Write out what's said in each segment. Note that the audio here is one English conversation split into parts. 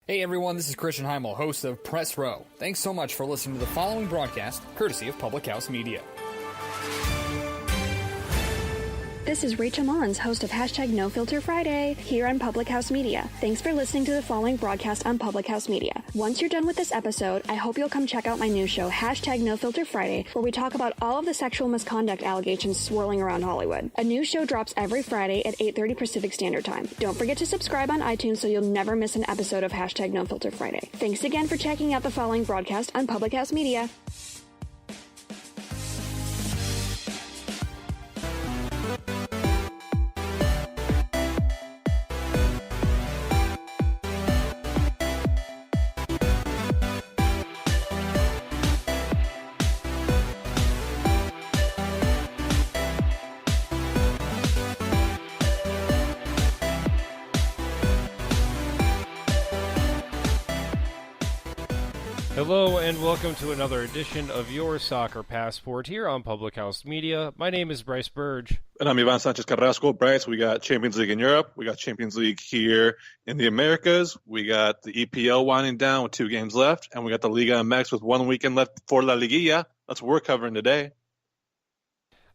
Hey everyone, this is Christian Heimel, host of Press Row. Thanks so much for listening to the following broadcast, courtesy of Public House Media. This is Rachel Mullins, host of #NoFilterFriday here on Public House Media. Thanks for listening to the following broadcast on Public House Media. Once you're done with this episode, I hope you'll come check out my new show, #NoFilterFriday, where we talk about all of the sexual misconduct allegations swirling around Hollywood. A new show drops every Friday at 8:30 Pacific Standard Time. Don't forget to subscribe on iTunes so you'll never miss an episode of #NoFilterFriday. Thanks again for checking out the following broadcast on Public House Media. Hello and welcome to another edition of your Soccer Passport here on Public House Media. My name is Brice Burge. And I'm Ivan Sanchez Carrasco. Bryce, we got Champions League in Europe. We got Champions League here in the Americas. We got the EPL winding down with 2 games left. And we got the Liga MX with 1 weekend left for La Liguilla. That's what we're covering today.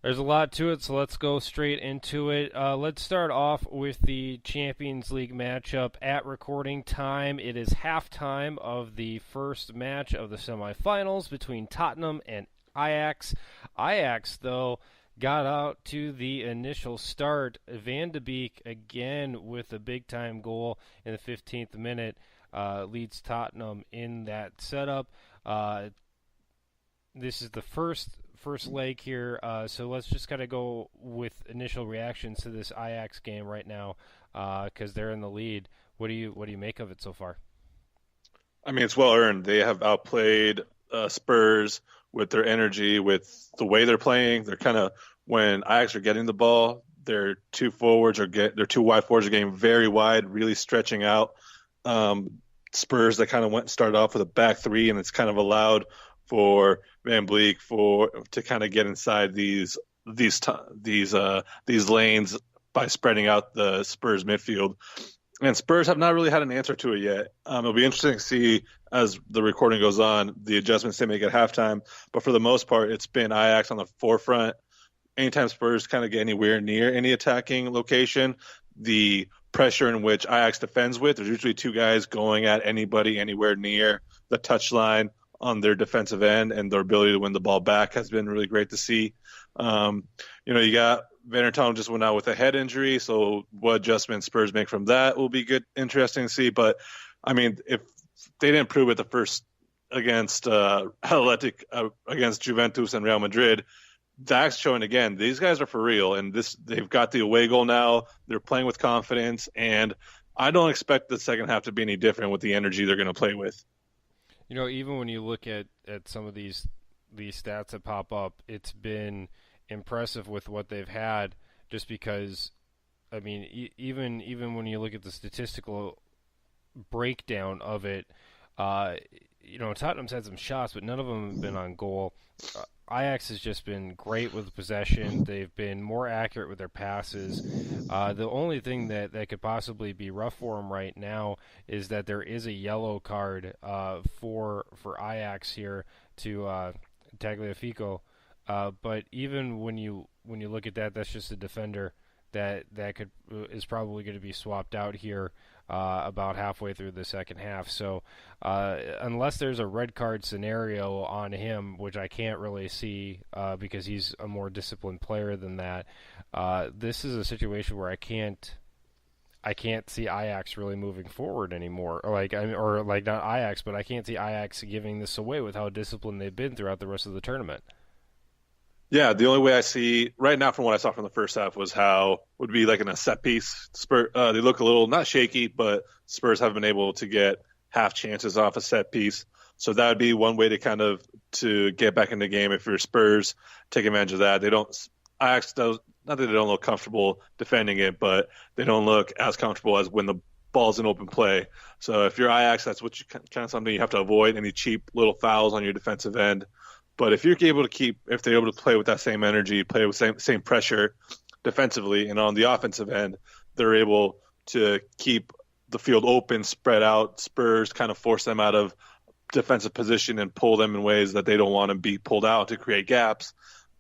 There's a lot to it, so let's go straight into it. Let's start off with the Champions League matchup. At recording time, it is halftime of the first match of the semifinals between Tottenham and Ajax. Ajax, though, got out to the initial start. Van de Beek, again with a big-time goal in the 15th minute, leads Tottenham in that setup. This is the first leg here, so let's just kind of go with initial reactions to this Ajax game right now, because they're in the lead. What do you make of it so far? I mean, it's well earned. They have outplayed Spurs with their energy, with the way they're playing. They're kind of, when Ajax are getting the ball, their two wide forwards are getting very wide, really stretching out. Spurs that kind of started off with a back three, and it's kind of allowed for Van Bleek to kind of get inside these lanes by spreading out the Spurs midfield. And Spurs have not really had an answer to it yet. It'll be interesting to see as the recording goes on the adjustments they make at halftime. But for the most part, it's been Ajax on the forefront. Anytime Spurs kind of get anywhere near any attacking location, the pressure in which Ajax defends with, there's usually 2 guys going at anybody anywhere near the touchline on their defensive end, and their ability to win the ball back has been really great to see. You got Vanderton just went out with a head injury, so what adjustments Spurs make from that will be good, interesting to see. But I mean, if they didn't prove it the first against against Juventus and Real Madrid, that's showing again. These guys are for real, and they've got the away goal now. They're playing with confidence, and I don't expect the second half to be any different with the energy they're going to play with. You know, even when you look at some of these stats that pop up, it's been impressive with what they've had, just because, I mean, even when you look at the statistical breakdown of it, Tottenham's had some shots, but none of them have been on goal. Ajax has just been great with possession. They've been more accurate with their passes. The only thing that could possibly be rough for them right now is that there is a yellow card for Ajax here to Tagliafico. But even when you look at that, that's just a defender that is probably going to be swapped out here about halfway through the second half. So unless there's a red card scenario on him, which I can't really see because he's a more disciplined player than that, this is a situation where I can't see Ajax really moving forward anymore. Or not Ajax, but I can't see Ajax giving this away with how disciplined they've been throughout the rest of the tournament. Yeah, the only way I see right now from what I saw from the first half was how would be like in a set piece. They look a little not shaky, but Spurs have been able to get half chances off a set piece. So that would be one way to get back in the game if you're Spurs, take advantage of that. Ajax does, not that they don't look comfortable defending it, but they don't look as comfortable as when the ball's in open play. So if you're Ajax, that's what something you have to avoid, any cheap little fouls on your defensive end. But if they're able to play with that same energy, play with same pressure defensively, and on the offensive end, they're able to keep the field open, spread out. Spurs kind of force them out of defensive position and pull them in ways that they don't want to be pulled out to create gaps.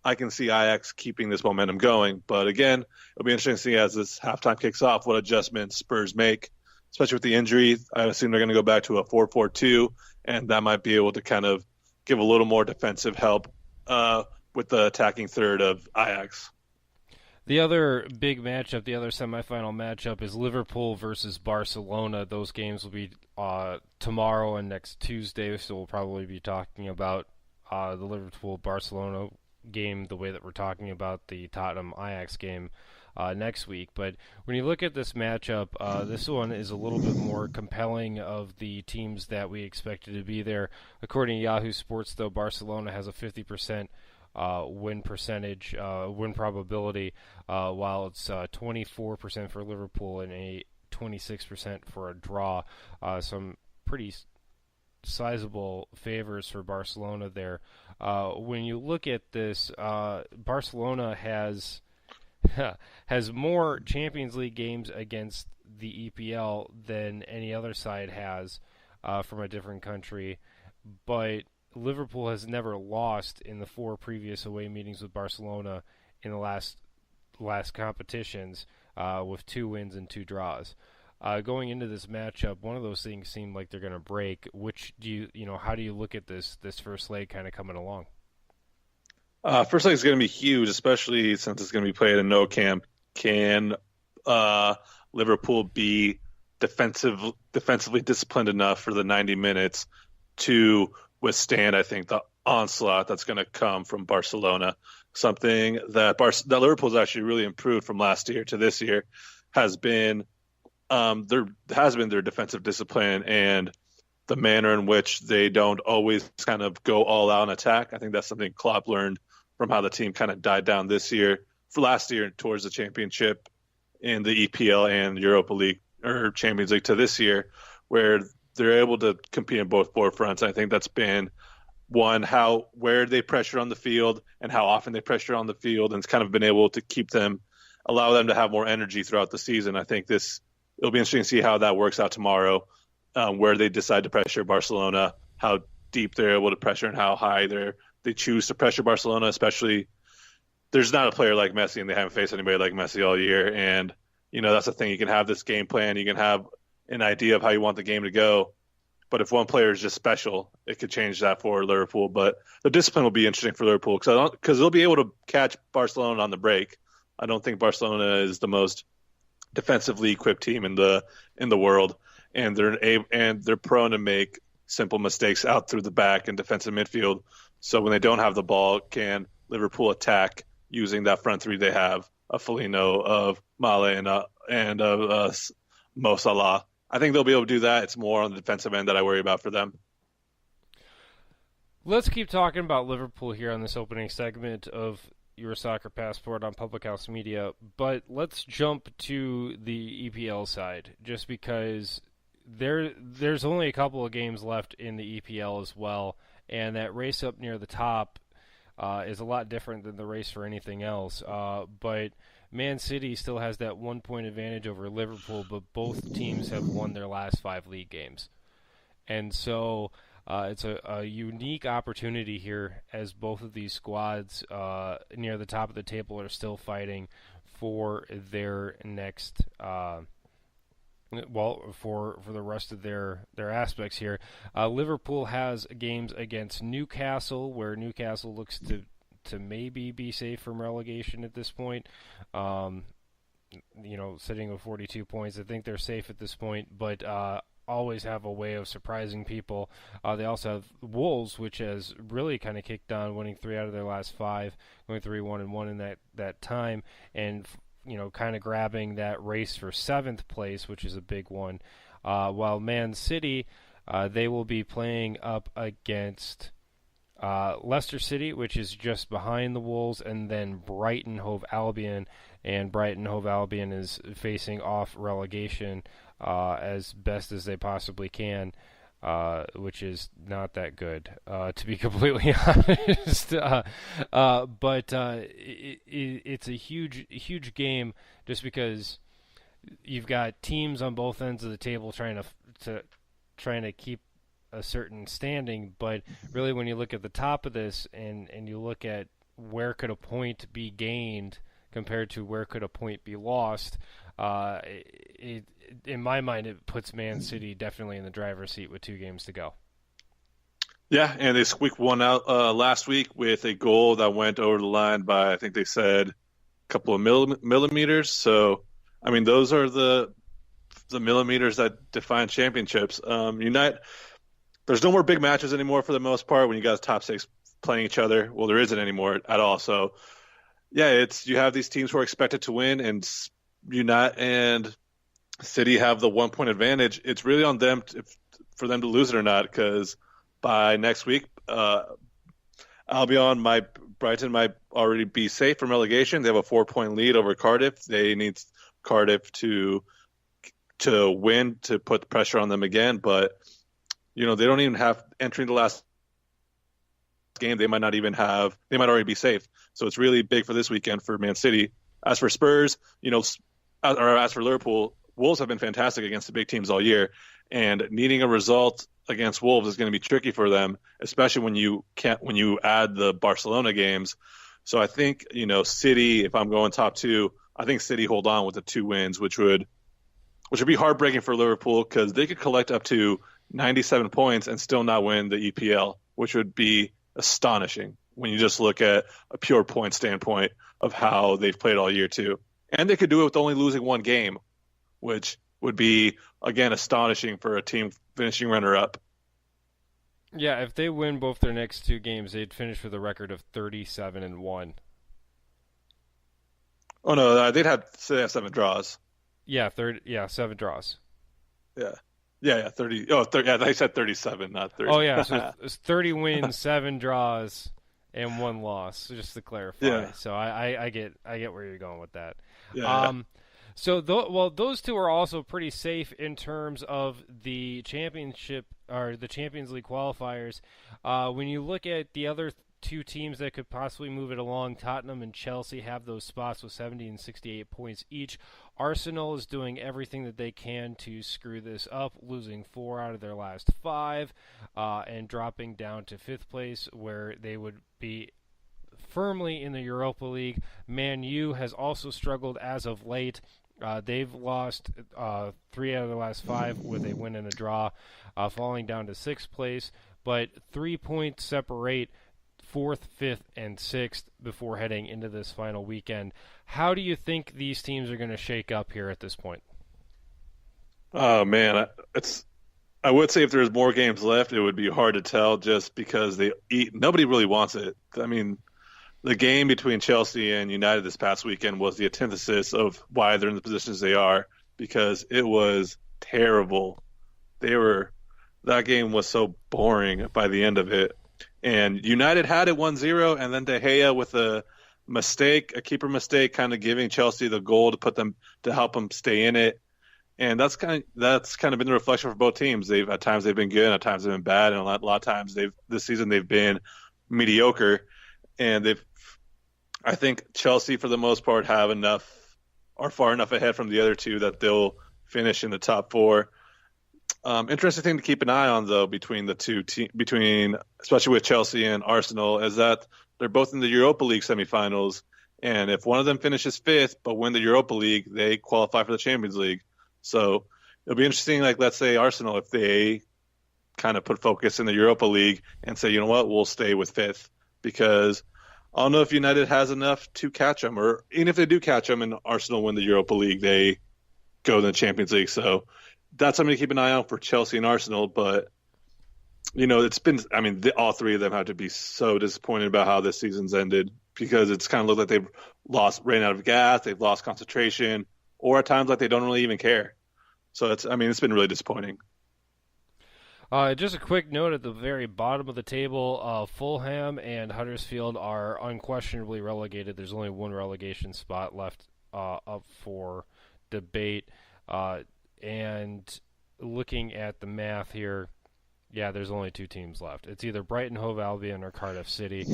I can see Ajax keeping this momentum going. But again, it'll be interesting to see as this halftime kicks off what adjustments Spurs make, especially with the injury. I assume they're going to go back to a 4-4-2, and that might be able to kind of give a little more defensive help with the attacking third of Ajax. The other big matchup, the other semifinal matchup, is Liverpool versus Barcelona. Those games will be tomorrow and next Tuesday, so we'll probably be talking about the Liverpool-Barcelona game the way that we're talking about the Tottenham-Ajax game next week. But when you look at this matchup, this one is a little bit more compelling of the teams that we expected to be there. According to Yahoo Sports, though, Barcelona has a 50% win percentage, win probability, while it's 24% for Liverpool and a 26% for a draw. Some pretty sizable favors for Barcelona there. When you look at this, Barcelona has more Champions League games against the EPL than any other side has from a different country, but Liverpool has never lost in the 4 previous away meetings with Barcelona in the last competitions, with 2 wins and 2 draws. Going into this matchup, one of those things seemed like they're going to break. Which how do you look at this first leg kind of coming along? First leg is going to be huge, especially since it's going to be played in No Camp. Can Liverpool be defensively disciplined enough for the 90 minutes to withstand, I think, the onslaught that's going to come from Barcelona? Something that Liverpool's actually really improved from last year to this year has been their defensive discipline and the manner in which they don't always kind of go all out in attack. I think that's something Klopp learned from how the team kind of died down this year, for last year towards the championship in the EPL and Europa League or Champions League to this year, where they're able to compete in both forefronts. I think that's been one, where they pressure on the field and how often they pressure on the field, and it's kind of been able to allow them to have more energy throughout the season. I think it'll be interesting to see how that works out tomorrow, where they decide to pressure Barcelona, how deep they're able to pressure and how high they choose to pressure Barcelona, especially there's not a player like Messi and they haven't faced anybody like Messi all year. And, that's the thing. You can have this game plan. You can have an idea of how you want the game to go. But if one player is just special, it could change that for Liverpool. But the discipline will be interesting for Liverpool because they'll be able to catch Barcelona on the break. I don't think Barcelona is the most defensively equipped team in the world, and they're prone to make simple mistakes out through the back and defensive midfield. So when they don't have the ball, can Liverpool attack using that front three they have, of Fellaini, of Male, and of Mo Salah? I think they'll be able to do that. It's more on the defensive end that I worry about for them. Let's keep talking about Liverpool here on this opening segment of Your Soccer Passport on Public House Media, but let's jump to the EPL side, just because there's only a couple of games left in the EPL as well, and that race up near the top is a lot different than the race for anything else. But Man City still has that 1 point advantage over Liverpool, but both teams have won their last 5 league games. And so it's a unique opportunity here, as both of these squads near the top of the table are still fighting for their next for the rest of their aspects here. Liverpool has games against Newcastle, where Newcastle looks to maybe be safe from relegation at this point. Sitting with 42 points, I think they're safe at this point, but always have a way of surprising people. They also have Wolves, which has really kind of kicked on, winning 3 out of their last 5, going 3-1-1 in that time, and kind of grabbing that race for 7th place, which is a big one. While Man City, they will be playing up against Leicester City, which is just behind the Wolves, and then Brighton Hove Albion, and Brighton Hove Albion is facing off relegation as best as they possibly can, which is not that good, to be completely honest. But it's a huge game, just because you've got teams on both ends of the table trying to keep a certain standing, but really when you look at the top of this and you look at where could a point be gained compared to where could a point be lost, in my mind it puts Man City definitely in the driver's seat with 2 games to go. Yeah, and they squeaked one out last week with a goal that went over the line by, I think they said, a couple of millimeters. So, I mean, those are the millimeters that define championships. There's no more big matches anymore for the most part when you guys top 6 playing each other. Well, there isn't anymore at all. So, yeah, you have these teams who are expected to win, and United and City have the 1-point advantage. It's really on them for them to lose it or not, because by next week, Brighton might already be safe from relegation. They have a 4-point lead over Cardiff. They need Cardiff to win to put pressure on them again. But they don't even have entering the last game. They might already be safe. So it's really big for this weekend for Man City. As for Spurs, or as for Liverpool, Wolves have been fantastic against the big teams all year, and needing a result against Wolves is going to be tricky for them, especially when you add the Barcelona games. So I think, City, if I'm going top 2, I think City hold on with the 2 wins, which would be heartbreaking for Liverpool, because they could collect up to 97 points and still not win the EPL, which would be astonishing when you just look at a pure point standpoint of how they've played all year too. And they could do it with only losing 1 game, which would be, again, astonishing for a team finishing runner-up. Yeah, if they win both their next 2 games, they'd finish with a record of 37-1. Oh no, they'd have 7 draws. Yeah, 7 draws. Yeah, 30. Oh, 30, yeah, they said 37, not 30. Oh yeah, so it's 30 wins, 7 draws, and 1 loss. Just to clarify. Yeah. So I get where you're going with that. Yeah. So those 2 are also pretty safe in terms of the championship or the Champions League qualifiers. When you look at the other 2 teams that could possibly move it along, Tottenham and Chelsea have those spots with 70 and 68 points each. Arsenal is doing everything that they can to screw this up, losing 4 out of their last 5 and dropping down to 5th place, where they would be firmly in the Europa League. Man U has also struggled as of late. They've lost 3 out of their last 5 with a win and a draw, falling down to 6th place, but 3 points separate 4th, 5th, and 6th before heading into this final weekend. How do you think these teams are going to shake up here at this point? Oh man, I would say if there's more games left, it would be hard to tell, just because nobody really wants it. I mean, the game between Chelsea and United this past weekend was the antithesis of why they're in the positions they are, because it was terrible. That game was so boring by the end of it. And United had it 1-0, and then De Gea with a keeper mistake, kind of giving Chelsea the goal to help them stay in it. And that's kind of been the reflection for both teams. At times they've been good, at times they've been bad, and a lot of times this season they've been mediocre. And I think Chelsea for the most part are far enough ahead from the other 2 that they'll finish in the top 4. Interesting thing to keep an eye on, though, between the 2 especially with Chelsea and Arsenal, is that they're both in the Europa League semifinals, and if one of them finishes 5th but win the Europa League, they qualify for the Champions League. So it'll be interesting, like, let's say Arsenal, if they kind of put focus in the Europa League and say, you know what, we'll stay with 5th, because I don't know if United has enough to catch them, or even if they do catch them and Arsenal win the Europa League, they go to the Champions League. So that's something to keep an eye on for Chelsea and Arsenal. But, all 3 of them have to be so disappointed about how this season's ended, because it's kind of looked like they've ran out of gas, they've lost concentration, or at times like they don't really even care. So it's been really disappointing. Just a quick note at the very bottom of the table, Fulham and Huddersfield are unquestionably relegated. There's only 1 relegation spot left up for debate. And looking at the math here, Yeah, there's only 2 teams left. It's either Brighton Hove Albion or Cardiff City.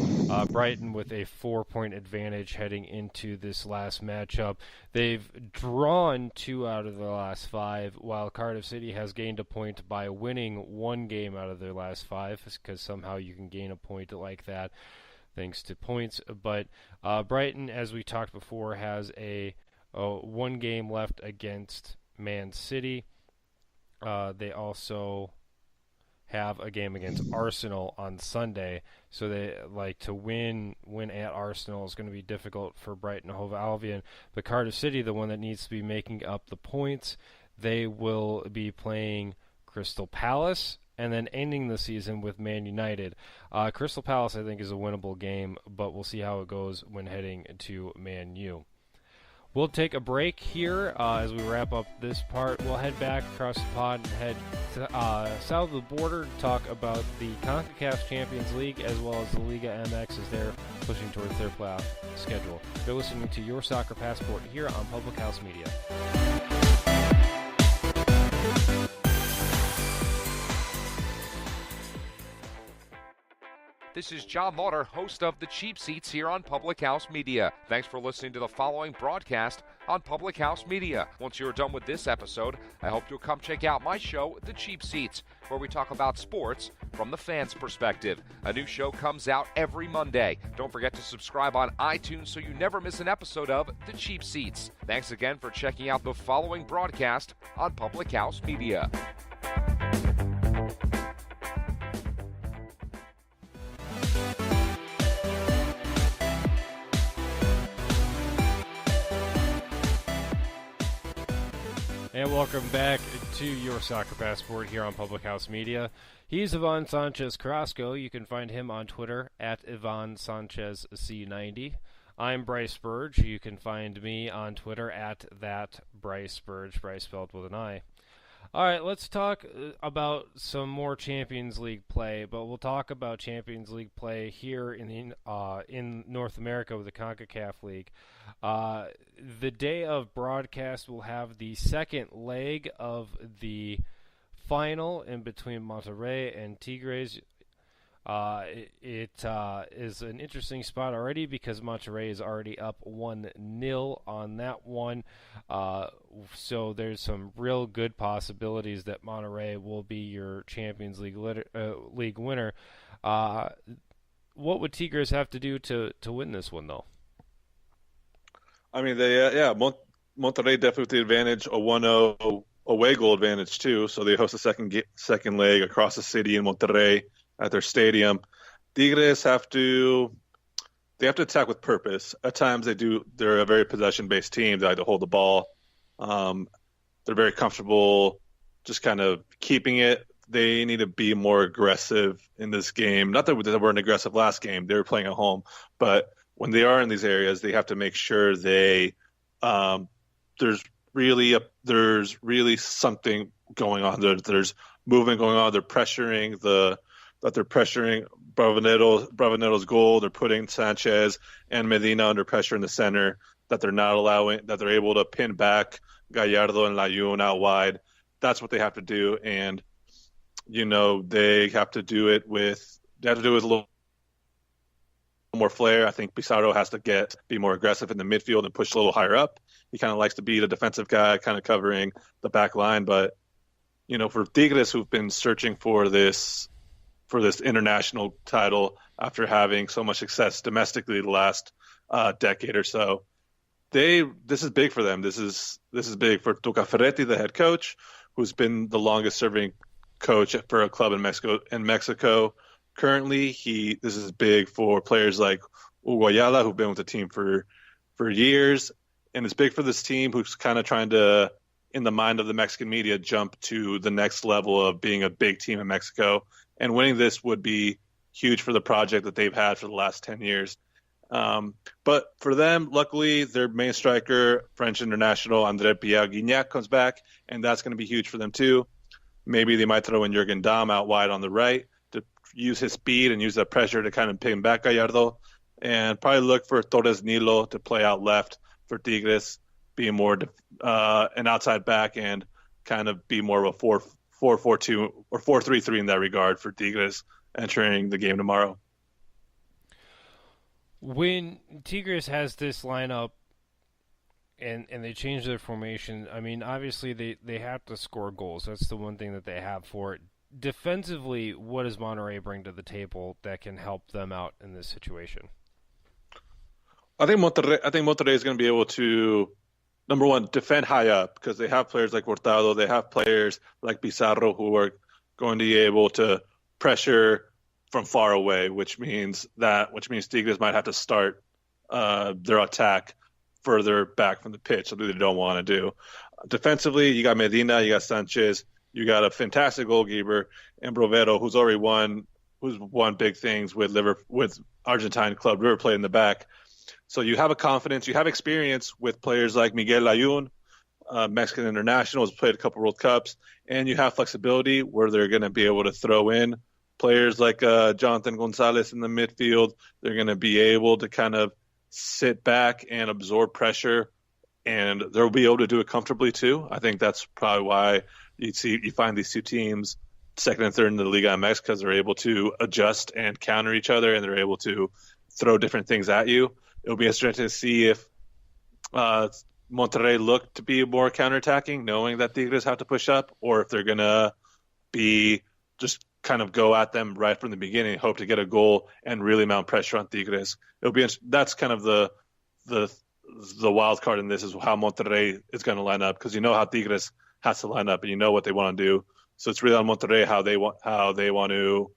Brighton with a 4-point advantage heading into this last matchup. They've drawn 2 out of their last 5, while Cardiff City has gained a point by winning 1 game out of their last 5, because somehow you can gain a point like that thanks to points. But Brighton, as we talked before, has a 1 game left against Man City. They also have a game against Arsenal on Sunday, so they like to win at Arsenal is going to be difficult for Brighton Hove Albion. But Cardiff City, the one that needs to be making up the points, they will be playing Crystal Palace and then ending the season with Man United. Crystal Palace, I think, is a winnable game, but we'll see how it goes when heading to Man U. We'll take a break here as we wrap up this part. We'll head back across the pond and head to, south of the border to talk about the CONCACAF Champions League as well as the Liga MX as they're pushing towards their playoff schedule. You're listening to Your Soccer Passport here on Public House Media. This is John Lauder, host of The Cheap Seats here on Public House Media. Thanks for listening to the following broadcast on Public House Media. Once you're done with this episode, I hope you'll come check out my show, The Cheap Seats, where we talk about sports from the fans' perspective. A new show comes out every Monday. Don't forget to subscribe on iTunes so you never miss an episode of The Cheap Seats. Thanks again for checking out the following broadcast on Public House Media. And welcome back to Your Soccer Passport here on Public House Media. He's Ivan Sanchez Carrasco. You can find him on Twitter at Ivan Sanchez C90. I'm Brice Burge. You can find me on Twitter at that Brice Burge, Brice spelled with an I. All right, let's talk about some more Champions League play, but we'll talk about Champions League play here in North America with the CONCACAF League. The day of broadcast will have the second leg of the final in between Monterrey and Tigres. It is an interesting spot already because Monterrey is already up 1-0 on that one. So there's some real good possibilities that Monterrey will be your Champions League league winner. What would Tigres have to do to win this one, though? I mean, Monterrey definitely with the advantage, a 1-0 away goal advantage too. So they host a second leg across the city in Monterrey at their stadium. Tigres have to attack with purpose. At times they're a very possession-based team. They like to hold the ball. They're very comfortable just kind of keeping it. They need to be more aggressive in this game. Not that they weren't aggressive last game. They were playing at home. But when they are in these areas, they have to make sure there's really something going on. There's movement going on. They're pressuring Bravaneto's goal. They're putting Sanchez and Medina under pressure in the center. That they're able to pin back Gallardo and Layun out wide. That's what they have to do, and they have to do it with a little more flair. I think Pizarro has to be more aggressive in the midfield and push a little higher up. He kind of likes to be the defensive guy, kind of covering the back line. But for Tigres, who've been searching for this international title after having so much success domestically the last decade or so, this is big for them. This is big for Tuca Ferretti, the head coach, who's been the longest serving coach for a club in Mexico. Currently, this is big for players like Hugo Ayala, who've been with the team for years, and it's big for this team who's kind of trying to, in the mind of the Mexican media, jump to the next level of being a big team in Mexico. And winning this would be huge for the project that they've had for the last 10 years. But for them, luckily, their main striker, French international André Pierre-Gignac, comes back, and that's going to be huge for them too. Maybe they might throw in Jürgen Damm out wide on the right to use his speed and use that pressure to kind of pin back Gallardo, and probably look for Torres Nilo to play out left for Tigres, being more an outside back and kind of be more of a 4-4-2 or 4-3-3 in that regard for Tigres entering the game tomorrow. When Tigres has this lineup and they change their formation, I mean, obviously they have to score goals. That's the one thing that they have for it. Defensively, what does Monterrey bring to the table that can help them out in this situation? I think Monterrey is going to be able to, number one, defend high up because they have players like Hurtado, they have players like Pizarro who are going to be able to pressure from far away, which means Tigres might have to start their attack further back from the pitch, something they don't want to do. Defensively, you got Medina, you got Sanchez, you got a fantastic goalkeeper, and Brovero, who's won big things with Argentine club River Plate in the back. So you have a confidence, you have experience with players like Miguel Layun, Mexican international, has played a couple World Cups, and you have flexibility where they're going to be able to throw in players like Jonathan Gonzalez in the midfield. They're going to be able to kind of sit back and absorb pressure, and they'll be able to do it comfortably too. I think that's probably why you find these two teams second and third in the Liga MX, because they're able to adjust and counter each other, and they're able to throw different things at you. It'll be interesting to see if Monterrey look to be more counterattacking, knowing that Tigres have to push up, or if they're going to be just kind of go at them right from the beginning, hope to get a goal and really mount pressure on Tigres. That's kind of the wild card in this, is how Monterrey is going to line up, because you know how Tigres has to line up and you know what they want to do. So it's really on Monterrey how they want to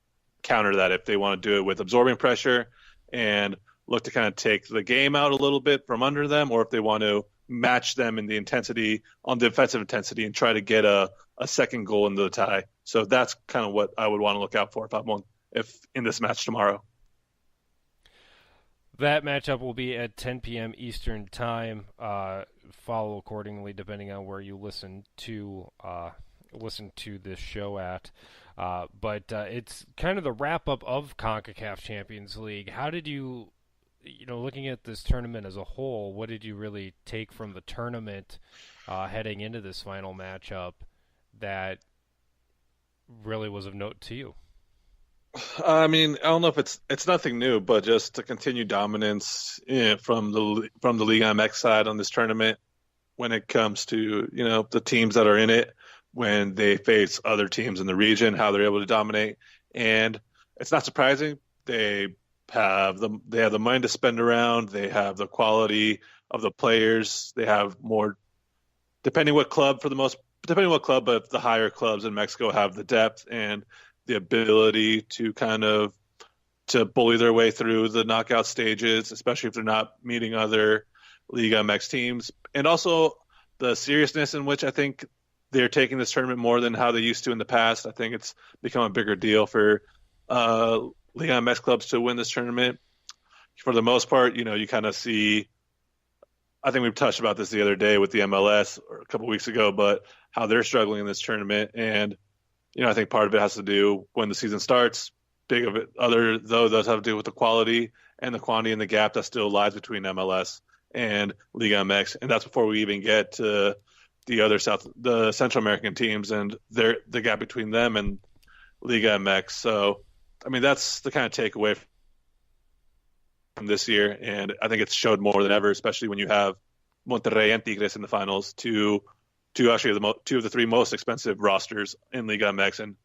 counter that, if they want to do it with absorbing pressure and look to kind of take the game out a little bit from under them, or if they want to match them in the intensity, on the defensive intensity, and try to get a second goal into the tie. So that's kind of what I would want to look out for if in this match tomorrow. That matchup will be at 10 p.m. Eastern Time. Follow accordingly, depending on where you listen to this show at. But it's kind of the wrap-up of CONCACAF Champions League. How did you looking at this tournament as a whole, what did you really take from the tournament heading into this final matchup that really was of note to you? I mean, I don't know if it's nothing new, but just to continue dominance from the Liga MX side on this tournament when it comes to the teams that are in it, when they face other teams in the region, how they're able to dominate. And it's not surprising. They have the money to spend around. They have the quality of the players. They have more, depending what club, but the higher clubs in Mexico have the depth and the ability to to bully their way through the knockout stages, especially if they're not meeting other Liga MX teams. And also the seriousness in which I think they're taking this tournament more than how they used to in the past. I think it's become a bigger deal for Liga MX clubs to win this tournament. For the most part, you kind of see, I think we've touched about this the other day with the MLS or a couple weeks ago, but how they're struggling in this tournament. And, I think part of it has to do when the season starts. Big of it, other though, does have to do with the quality and the quantity and the gap that still lies between MLS and Liga MX. And that's before we even get to the Central American teams and the gap between them and Liga MX. So, I mean, that's the kind of takeaway from this year. And I think it's showed more than ever, especially when you have Monterrey and Tigres in the finals, two actually two of the three most expensive rosters in Liga MX. And,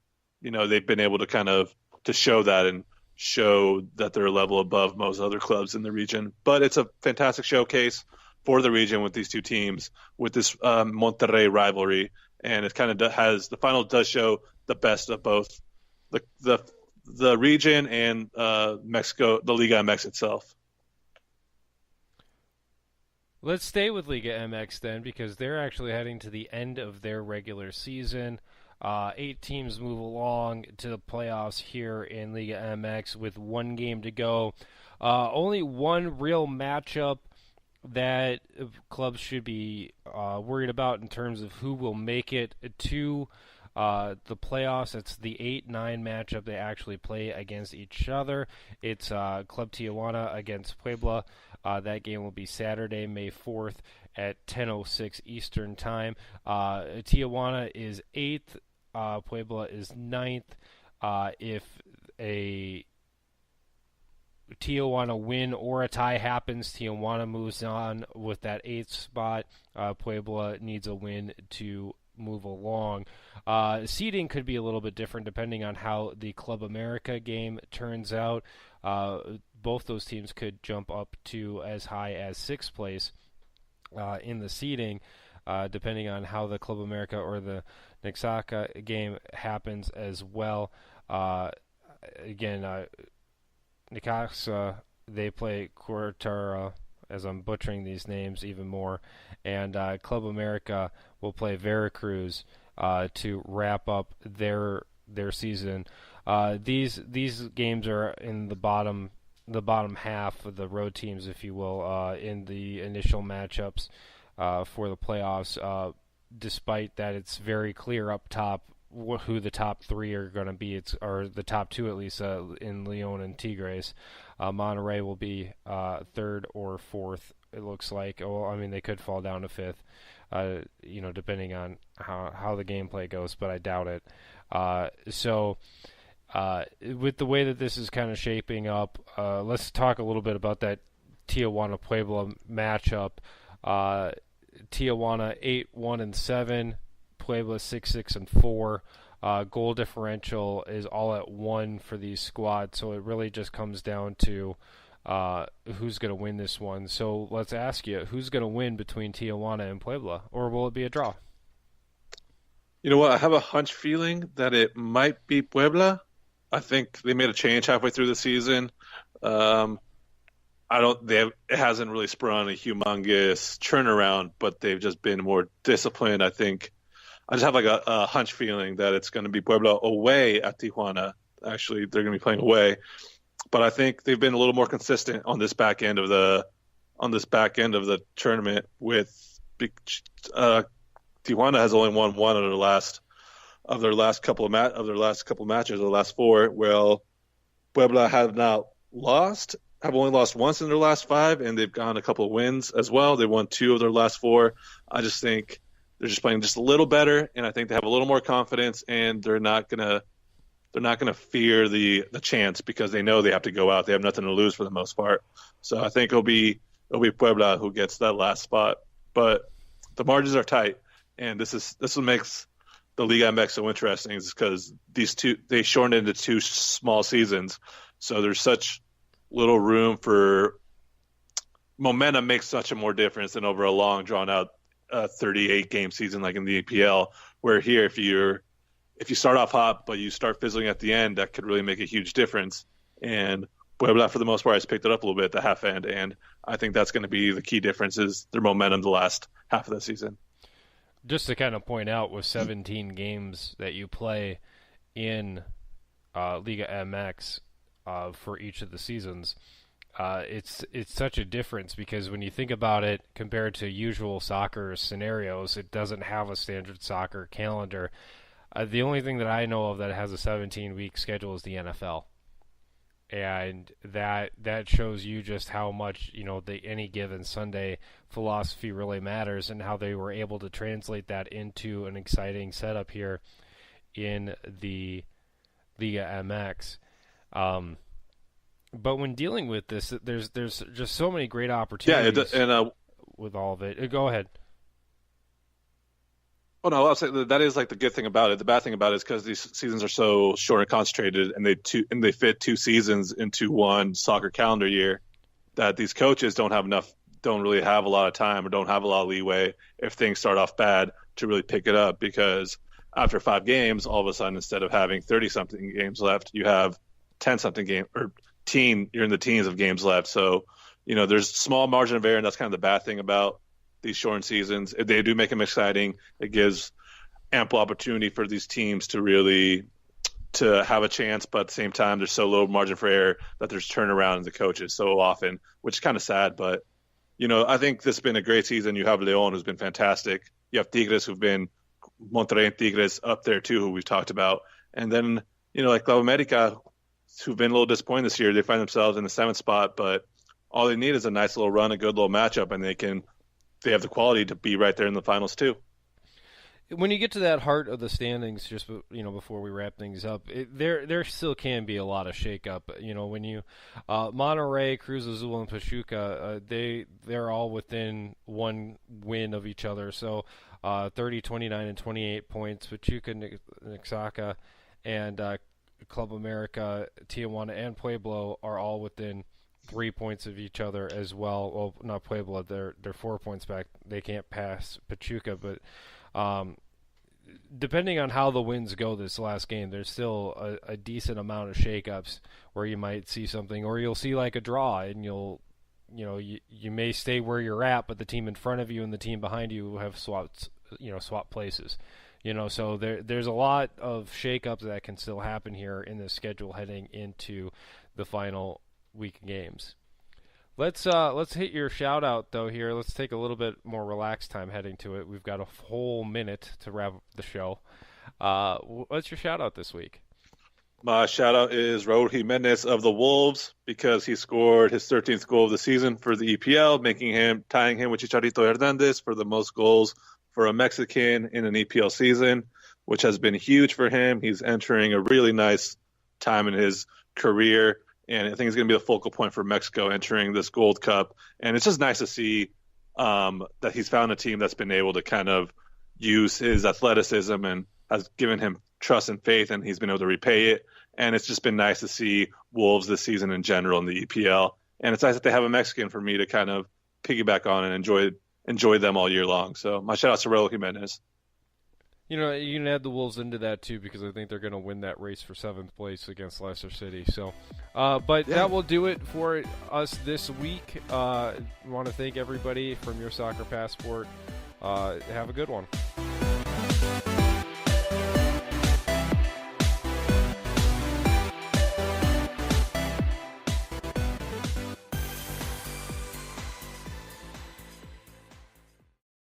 they've been able to to show that and show that they're a level above most other clubs in the region. But it's a fantastic showcase for the region with these two teams, with this Monterrey rivalry. And it kind of the final does show the best of both the region and Mexico, the Liga MX itself. Let's stay with Liga MX then, because they're actually heading to the end of their regular season. 8 teams move along to the playoffs here in Liga MX with one game to go. Only one real matchup that clubs should be worried about in terms of who will make it to the playoffs. It's the 8-9 matchup they actually play against each other. It's Club Tijuana against Puebla. That game will be Saturday, May 4th at 10:06 Eastern Time. Tijuana is 8th Puebla is ninth. If a Tijuana win or a tie happens, Tijuana moves on with that 8th spot. Puebla needs a win to move along. Seeding could be a little bit different depending on how the Club America game turns out. Both those teams could jump up to as high as 6th place in the seeding, depending on how the Club America or the Nexaca game happens as well. Again, Necaxa, they play Querétaro, as I'm butchering these names even more, and Club America will play Veracruz to wrap up their season. These games are in the bottom half of the road teams, if you will, in the initial matchups for the playoffs. Despite that, it's very clear up top who the top 3 are going to be, or the top 2 at least, in Leon and Tigres. Monterrey will be 3rd or 4th, it looks like. Well, I mean, they could fall down to 5th, depending on how the gameplay goes, but I doubt it. So with the way that this is kind of shaping up, let's talk a little bit about that Tijuana-Puebla matchup. Tijuana 8-1-7. Puebla 6-6-4. Goal differential is all at 1 for these squads, so it really just comes down to who's going to win this one. So let's ask you, who's going to win between Tijuana and Puebla, or will it be a draw? You know what? I have a hunch feeling that it might be Puebla. I think they made a change halfway through the season. It hasn't really spurred on a humongous turnaround, but they've just been more disciplined. I think I just have like a hunch feeling that it's going to be Puebla away at Tijuana. Actually, they're going to be playing away, but I think they've been a little more consistent on this back end of the tournament. With Tijuana has only won one of their last couple matches, or the last 4. Well, Puebla have only lost once in their last 5, and they've gotten a couple of wins as well. They won 2 of their last 4. I just think they're just playing just a little better, and I think they have a little more confidence, and they're not gonna fear the chance because they know they have to go out. They have nothing to lose for the most part. So I think it'll be Puebla who gets that last spot. But the margins are tight, and this is what makes the Liga MX so interesting, is because they shortened into 2 small seasons, so there's such little room for momentum. Makes such a more difference than over a long drawn out 38 game season like in the EPL, where here if you start off hot but you start fizzling at the end, that could really make a huge difference. And Puebla, for the most part, has picked it up a little bit at the half end, and I think that's going to be the key difference, is their momentum the last half of the season. Just to kind of point out, with 17 games that you play in Liga MX for each of the seasons, it's such a difference, because when you think about it compared to usual soccer scenarios, it doesn't have a standard soccer calendar. The only thing that I know of that has a 17-week schedule is the NFL, and that shows you just how much the any given Sunday philosophy really matters, and how they were able to translate that into an exciting setup here in the Liga MX. But when dealing with this, there's just so many great opportunities. With all of it. Go ahead. Oh no, I'll say that is like the good thing about it. The bad thing about it is because these seasons are so short and concentrated, and they fit 2 seasons into one soccer calendar year, that these coaches don't really have a lot of time, or don't have a lot of leeway if things start off bad to really pick it up. Because after 5 games, all of a sudden, instead of having 30-something games left, you have 10-something game, or you're in the teens of games left. So, there's small margin of error, and that's kind of the bad thing about these shortened seasons. If they do make them exciting, it gives ample opportunity for these teams to have a chance, but at the same time, there's so low margin for error that there's turnaround in the coaches so often, which is kind of sad. But, I think this has been a great season. You have León, who's been fantastic. You have Tigres, Monterrey and Tigres up there too, who we've talked about. And then, like Club America, who've been a little disappointed this year. They find themselves in the 7th spot, but all they need is a nice little run, a good little matchup, and they have the quality to be right there in the finals too. when you get to that heart of the standings, just before we wrap things up, there still can be a lot of shakeup. When you Monterrey, Cruz Azul, and Pachuca, they're all within one win of each other. So 30, 29, and 28 points. Pachuca, Nixaca, and Club America, Tijuana, and Pueblo are all within 3 points of each other as well. Well, not Pueblo; they're 4 points back. They can't pass Pachuca, but depending on how the wins go this last game, there's still a decent amount of shakeups where you might see something, or you'll see like a draw, and you may stay where you're at, but the team in front of you and the team behind you have swapped places. So there's a lot of shakeups that can still happen here in the schedule heading into the final week games. Let's hit your shout out though here. Let's take a little bit more relaxed time heading to it. We've got a whole minute to wrap up the show. What's your shout out this week? My shout out is Raul Jimenez of the Wolves, because he scored his 13th goal of the season for the EPL, tying him with Chicharito Hernandez for the most goals for a Mexican in an EPL season, which has been huge for him. He's entering a really nice time in his career, and I think it's going to be the focal point for Mexico entering this Gold Cup. And it's just nice to see that he's found a team that's been able to kind of use his athleticism and has given him trust and faith, and he's been able to repay it. And it's just been nice to see Wolves this season in general in the EPL. And it's nice that they have a Mexican for me to kind of piggyback on and enjoy them all year long. So my shout out to Raul Jimenez. You can add the Wolves into that too, because I think they're going to win that race for 7th place against Leicester City. So, that will do it for us this week. I want to thank everybody from Your Soccer Passport. Have a good one.